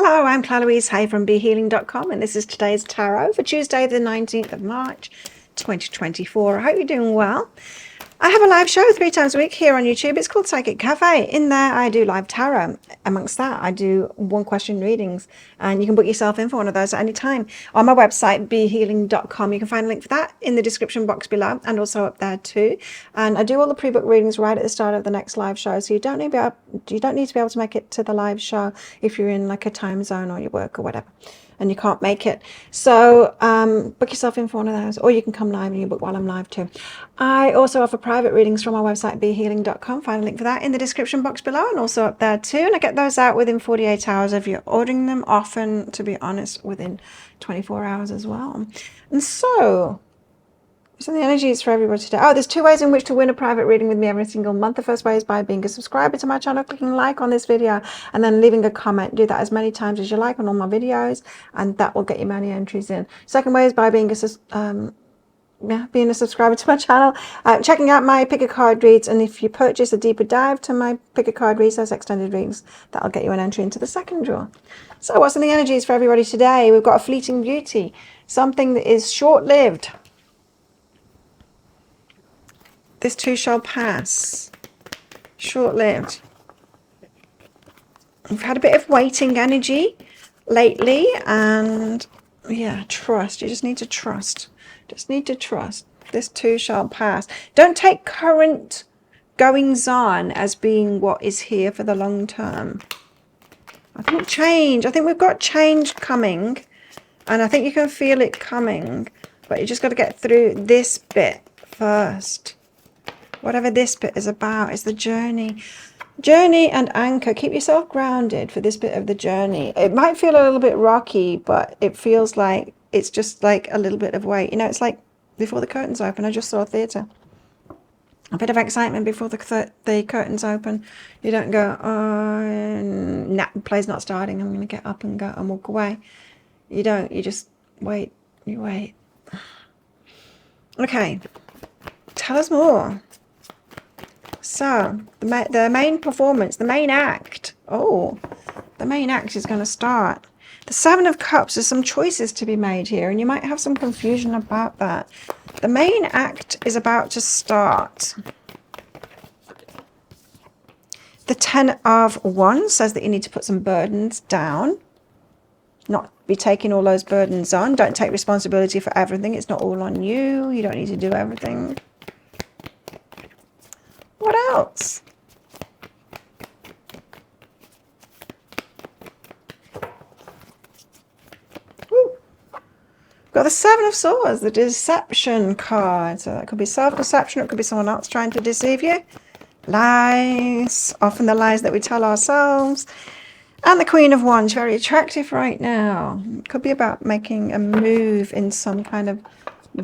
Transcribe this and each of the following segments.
Hello, I'm Louise Hay from BeHealing.com, and this is today's tarot for Tuesday the 19th of March 2024. I hope you're doing well. I have a live show 3 times a week here on YouTube. It's called Psychic Cafe. In there I do live tarot. Amongst that I do 1-question readings, and you can book yourself in for one of those at any time. On my website BeHealing.com, you can find a link for that in the description box below and also up there too. And I do all the pre-book readings right at the start of the next live show, so you don't need to be able to make it to the live show if you're in like a time zone or you work or whatever and you can't make it. So book yourself in for one of those, or you can come live and you book while I'm live too. I also offer private readings from my website BeHealing.com. Find a link for that in the description box below and also up there too. And I get those out within 48 hours if you're ordering them, often, to be honest, within 24 hours as well. And so the energy is for everybody today. Oh, there's 2 ways in which to win a private reading with me every single month. The first way is by being a subscriber to my channel, clicking like on this video, and then leaving a comment. Do that as many times as you like on all my videos, and that will get you many entries in. Second way is by being a subscriber to my channel, checking out my pick a card reads, and if you purchase a deeper dive to my pick a card reads, those extended readings, that'll get you an entry into the second draw. So what's in the energies for everybody today? We've got a fleeting beauty, something that is short-lived. This too shall pass. Short-lived. We've had a bit of waiting energy lately, and yeah, trust. You just need to trust. Just need to trust. This too shall pass. Don't take current goings on as being what is here for the long term. I think change. I think we've got change coming, and I think you can feel it coming, but you just got to get through this bit first. Whatever this bit is about is the journey. Journey and anchor. Keep yourself grounded for this bit of the journey. It might feel a little bit rocky, but it feels like it's just like a little bit of weight. You know, it's like before the curtains open. I just saw a theatre. A bit of excitement before the curtains open. You don't go, oh, nah, the play's not starting. I'm going to get up and go and walk away. You don't. You just wait. You wait. Okay. Tell us more. So, the main performance, the main act. Oh, the main act is going to start. The 7 of Cups, there's some choices to be made here, and you might have some confusion about that. The main act is about to start. The 10 of Wands says that you need to put some burdens down. Not be taking all those burdens on. Don't take responsibility for everything. It's not all on you. You don't need to do everything. What else? Woo. Got the 7 of Swords, the deception card. So that could be self-deception. It could be someone else trying to deceive you. Lies. Often the lies that we tell ourselves. And the Queen of Wands, very attractive right now. It could be about making a move in some kind of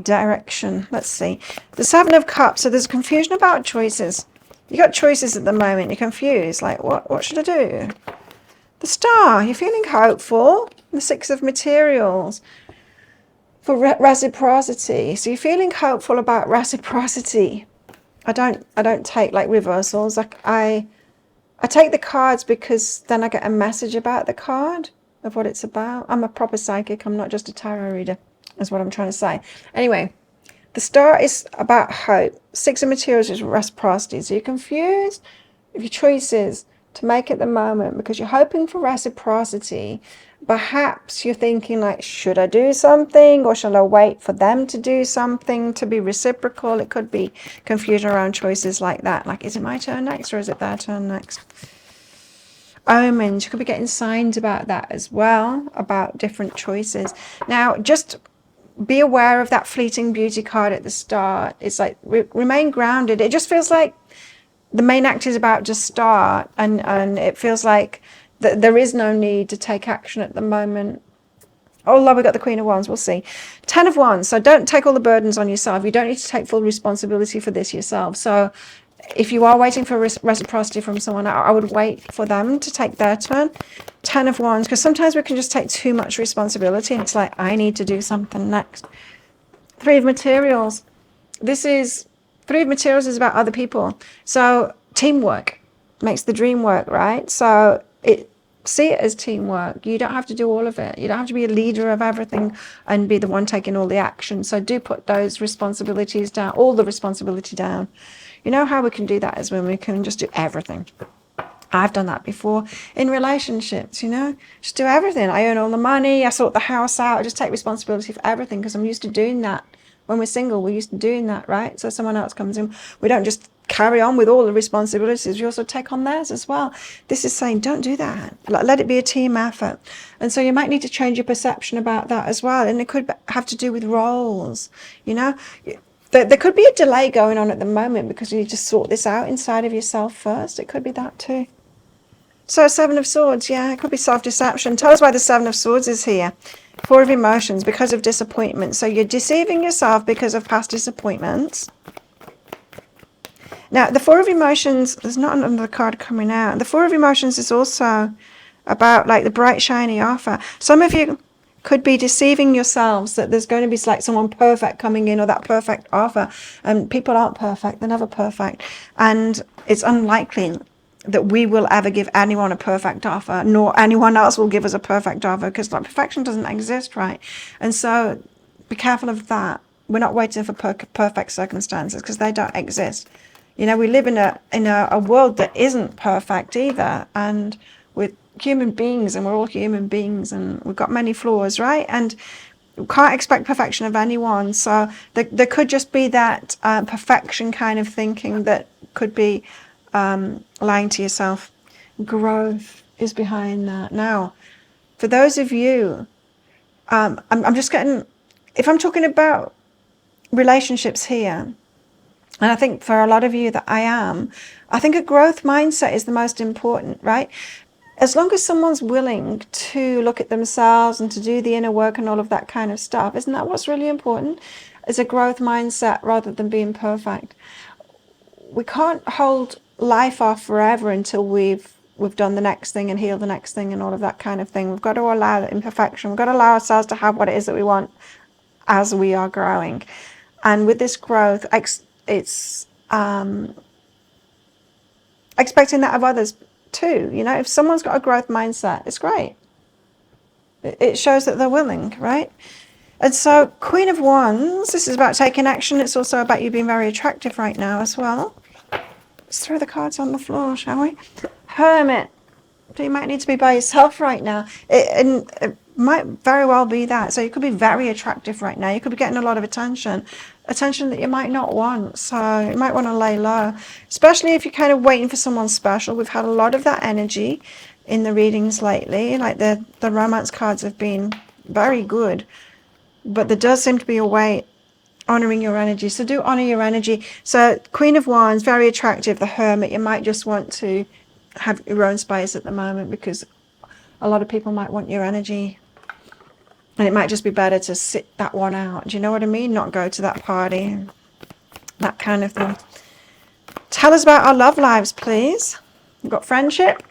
direction. Let's see. The 7 of Cups. So there's confusion about choices. You got choices at the moment. You're confused. Like, what should I do? The Star. You're feeling hopeful. The 6 of Materials. For reciprocity. So you're feeling hopeful about reciprocity. I don't take like reversals. Like I take the cards because then I get a message about the card of what it's about. I'm a proper psychic. I'm not just a tarot reader. Is what I'm trying to say. Anyway. The Star is about hope. 6 of Materials is reciprocity. So you're confused with your choices to make at the moment because you're hoping for reciprocity. Perhaps you're thinking like, should I do something or shall I wait for them to do something to be reciprocal? It could be confusion around choices like that. Like, is it my turn next or is it their turn next? Omens. You could be getting signs about that as well, about different choices. Now, just be aware of that fleeting beauty card at the start. It's like remain grounded. It just feels like the main act is about to start, and it feels like there is no need to take action at the moment. Although we got the Queen of Wands, we'll see. 10 of Wands. So don't take all the burdens on yourself. You don't need to take full responsibility for this yourself. So if you are waiting for reciprocity from someone, I would wait for them to take their turn. 10 of Wands, because sometimes we can just take too much responsibility and it's like, I need to do something next. 3 of Materials. 3 of Materials is about other people. So teamwork makes the dream work, right? So See it as teamwork. You don't have to do all of it. You don't have to be a leader of everything and be the one taking all the action. So do put those responsibilities down, all the responsibility down. You know how we can do that is when we can just do everything. I've done that before in relationships, you know, just do everything. I earn all the money, I sort the house out, I just take responsibility for everything because I'm used to doing that. When we're single, we're used to doing that, right? So someone else comes in, we don't just carry on with all the responsibilities, we also take on theirs as well. This is saying, don't do that. Let it be a team effort. And so you might need to change your perception about that as well. And it could have to do with roles, you know. There could be a delay going on at the moment because you need to sort this out inside of yourself first. It could be that too. So 7 of Swords, yeah, it could be self-deception. Tell us why the 7 of Swords is here. 4 of Emotions, because of disappointment. So you're deceiving yourself because of past disappointments. Now, the 4 of Emotions, there's not another card coming out. The 4 of Emotions is also about like the bright, shiny offer. Some of you could be deceiving yourselves that there's going to be like someone perfect coming in or that perfect offer. And people aren't perfect. They're never perfect. And it's unlikely that we will ever give anyone a perfect offer, nor anyone else will give us a perfect offer, because like perfection doesn't exist, right? And so be careful of that. We're not waiting for perfect circumstances because they don't exist. You know, we live in a world that isn't perfect either, and we're human beings, and we're all human beings, and we've got many flaws, right? And we can't expect perfection of anyone. So there could just be that perfection kind of thinking that could be lying to yourself. Growth is behind that. Now, for those of you, I'm just getting, if I'm talking about relationships here, and I think for a lot of you that I think a growth mindset is the most important, right? As long as someone's willing to look at themselves and to do the inner work and all of that kind of stuff, isn't that what's really important? Is a growth mindset rather than being perfect. We can't hold life off forever until we've done the next thing and healed the next thing and all of that kind of thing. We've got to allow the imperfection. We've got to allow ourselves to have what it is that we want as we are growing. And with this growth, it's expecting that of others too. You know, if someone's got a growth mindset, it's great. It shows that they're willing, right? And so Queen of Wands, this is about taking action. It's also about you being very attractive right now as well. Let's throw the cards on the floor, shall we? Hermit. So you might need to be by yourself right now. It might very well be that. So you could be very attractive right now. You could be getting a lot of attention that you might not want. So you might want to lay low, especially if you're kind of waiting for someone special. We've had a lot of that energy in the readings lately. Like the romance cards have been very good, but there does seem to be a way honoring your energy. So do honor your energy. So Queen of Wands, very attractive. The Hermit, you might just want to have your own space at the moment because a lot of people might want your energy, and it might just be better to sit that one out. Do you know what I mean? Not go to that party, that kind of thing. Tell us about our love lives, please. We've got friendship.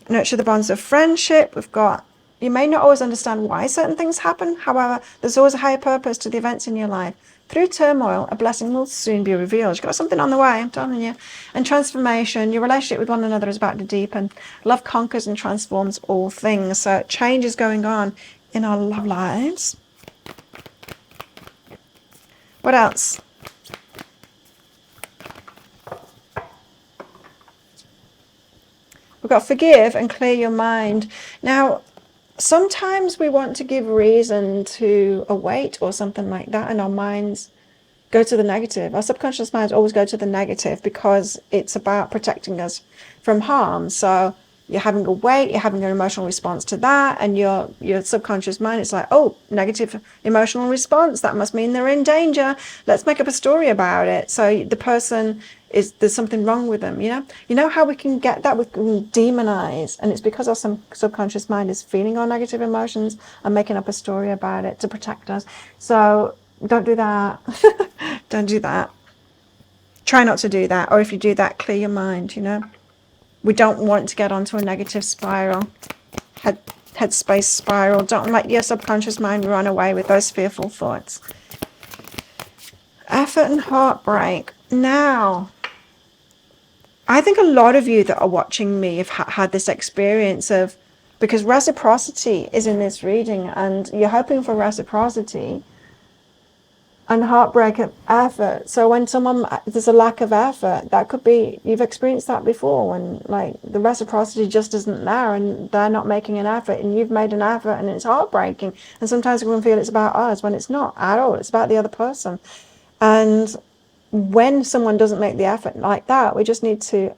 Nurture the bonds of friendship. We've got, you may not always understand why certain things happen. However, there's always a higher purpose to the events in your life. Through turmoil, a blessing will soon be revealed. You've got something on the way, I'm telling you. And transformation, your relationship with one another is about to deepen. Love conquers and transforms all things. So change is going on in our love lives. What else? We've got forgive and clear your mind. Now, sometimes we want to give reason to a weight or something like that, and our minds go to the negative. Our subconscious minds always go to the negative because it's about protecting us from harm. So you're having a weight, you're having an emotional response to that, and your subconscious mind, it's like, oh, negative emotional response, that must mean they're in danger. Let's make up a story about it. So the person there's something wrong with them, you know how we can get that? We can demonize, and it's because our subconscious mind is feeling our negative emotions and making up a story about it to protect us. So don't do that. Don't do that. Try not to do that, or if you do that, clear your mind. We don't want to get onto a negative spiral, headspace spiral. Don't let your subconscious mind run away with those fearful thoughts. Effort and heartbreak. Now, I think a lot of you that are watching me have had this experience of, because reciprocity is in this reading and you're hoping for reciprocity and heartbreak of effort. So when there's a lack of effort, that could be, you've experienced that before, when like the reciprocity just isn't there and they're not making an effort and you've made an effort and it's heartbreaking. And sometimes we can feel it's about us when it's not at all. It's about the other person. And when someone doesn't make the effort like that, we just need to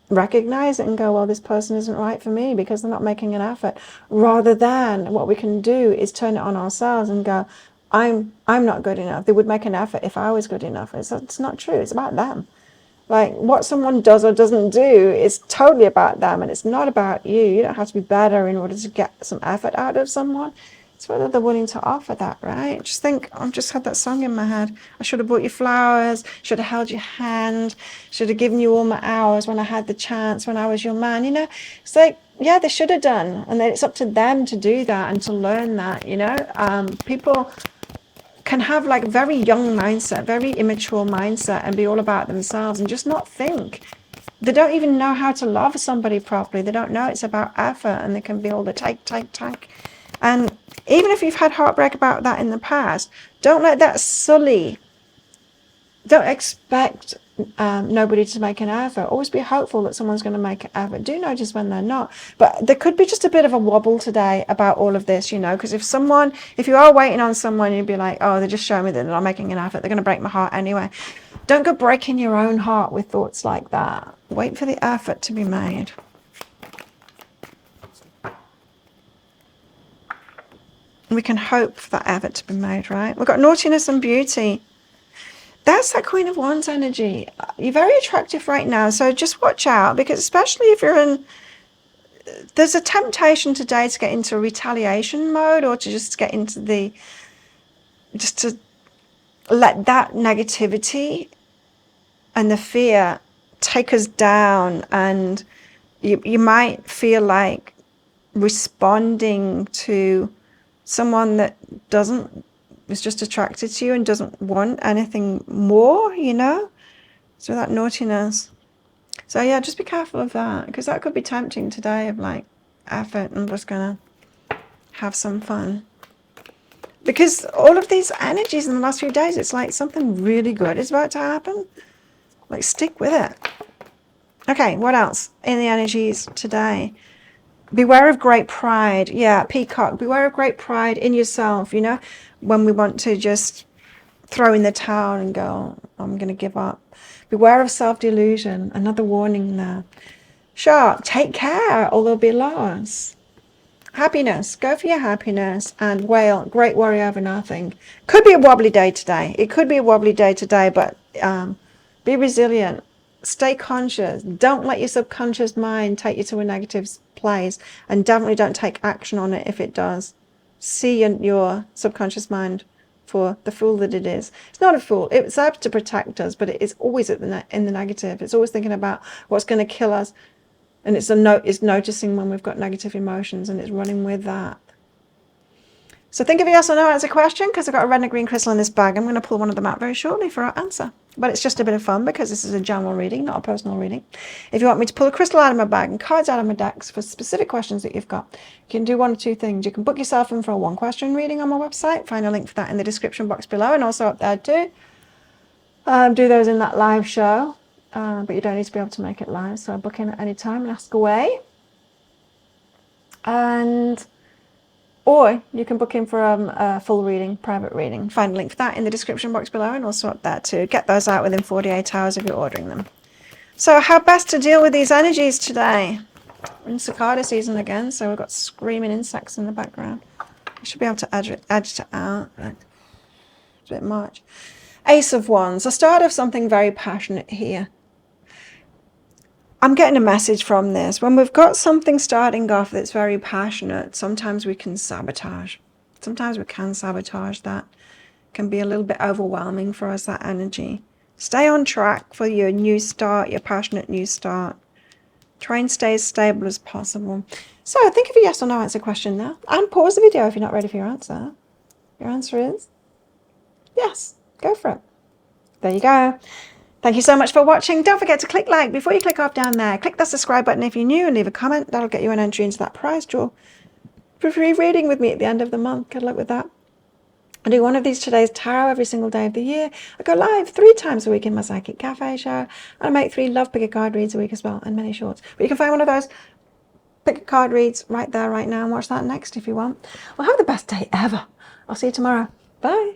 recognize it and go, well, this person isn't right for me because they're not making an effort. Rather than, what we can do is turn it on ourselves and go, I'm not good enough. They would make an effort if I was good enough. It's not true. It's about them. Like, what someone does or doesn't do is totally about them, and it's not about you. You don't have to be better in order to get some effort out of someone. It's whether they're willing to offer that, right? Just think, I've just had that song in my head. I should have bought you flowers, should have held your hand, should have given you all my hours when I had the chance, when I was your man. You know, it's like, yeah, they should have done. And then it's up to them to do that and to learn that, you know. People can have like a very young mindset, very immature mindset, and be all about themselves and just not think. They don't even know how to love somebody properly. They don't know it's about effort, and they can be all the take. And even if you've had heartbreak about that in the past, don't let that sully. Don't expect nobody to make an effort. Always be hopeful that someone's going to make an effort. Do notice when they're not. But there could be just a bit of a wobble today about all of this, you know, because if you are waiting on someone, you'd be like, oh, they're just showing me that they're not making an effort. They're going to break my heart anyway. Don't go breaking your own heart with thoughts like that. Wait for the effort to be made. We can hope for that effort to be made, right? We've got naughtiness and beauty. That's that Queen of Wands energy. You're very attractive right now, so just watch out, because especially if you're in, there's a temptation today to get into retaliation mode, or to just get into just to let that negativity and the fear take us down, and you might feel like responding to someone that is just attracted to you and doesn't want anything more, you know? So that naughtiness. So yeah, just be careful of that, because that could be tempting today, of like effort and just gonna have some fun. Because all of these energies in the last few days, it's like something really good is about to happen. Like, stick with it. Okay, what else in the energies today? Beware of great pride. Yeah, peacock. Beware of great pride in yourself, you know, when we want to just throw in the towel and go, I'm going to give up. Beware of self-delusion. Another warning there. Shark, take care or there'll be loss. Happiness. Go for your happiness. And whale, great worry over nothing. Could be a wobbly day today. It could be a wobbly day today, but be resilient. Stay conscious. Don't let your subconscious mind take you to a negative place, and definitely don't take action on it if it does. See your subconscious mind for the fool that it is. It's not a fool. It's out to protect us, but it is always in the negative. It's always thinking about what's going to kill us, and it's noticing when we've got negative emotions, and it's running with that. So think of a yes or no answer question, because I've got a red and a green crystal in this bag. I'm going to pull one of them out very shortly for our answer. But it's just a bit of fun, because this is a general reading, not a personal reading. If you want me to pull a crystal out of my bag and cards out of my decks for specific questions that you've got, you can do one or two things. You can book yourself in for a one-question reading on my website. Find a link for that in the description box below, and also up there too. Do those in that live show, but you don't need to be able to make it live, so book in at any time and ask away. Or you can book in for a full reading, private reading. Find a link for that in the description box below, and also up there too. Get those out within 48 hours if you're ordering them. So how best to deal with these energies today? We're in cicada season again, so we've got screaming insects in the background. I should be able to edge it out, but it's a bit much. Ace of Wands, the start of something very passionate here. I'm getting a message from this. When we've got something starting off that's very passionate, sometimes we can sabotage. Sometimes we can sabotage that. It can be a little bit overwhelming for us, that energy. Stay on track for your new start, your passionate new start. Try and stay as stable as possible. So think of a yes or no answer question now. And pause the video if you're not ready for your answer. Your answer is yes. Go for it. There you go. Thank you so much for watching. Don't forget to click like before you click off down there. Click the subscribe button if you're new and leave a comment. That'll get you an entry into that prize draw for free reading with me at the end of the month. Good luck with that. I do one of these today's tarot every single day of the year. I go live 3 times a week in my Psychic Cafe show. And I make 3 Love Pick a Card reads a week as well, and many shorts. But you can find one of those pick a card reads right there, right now, and watch that next if you want. Well, have the best day ever. I'll see you tomorrow. Bye.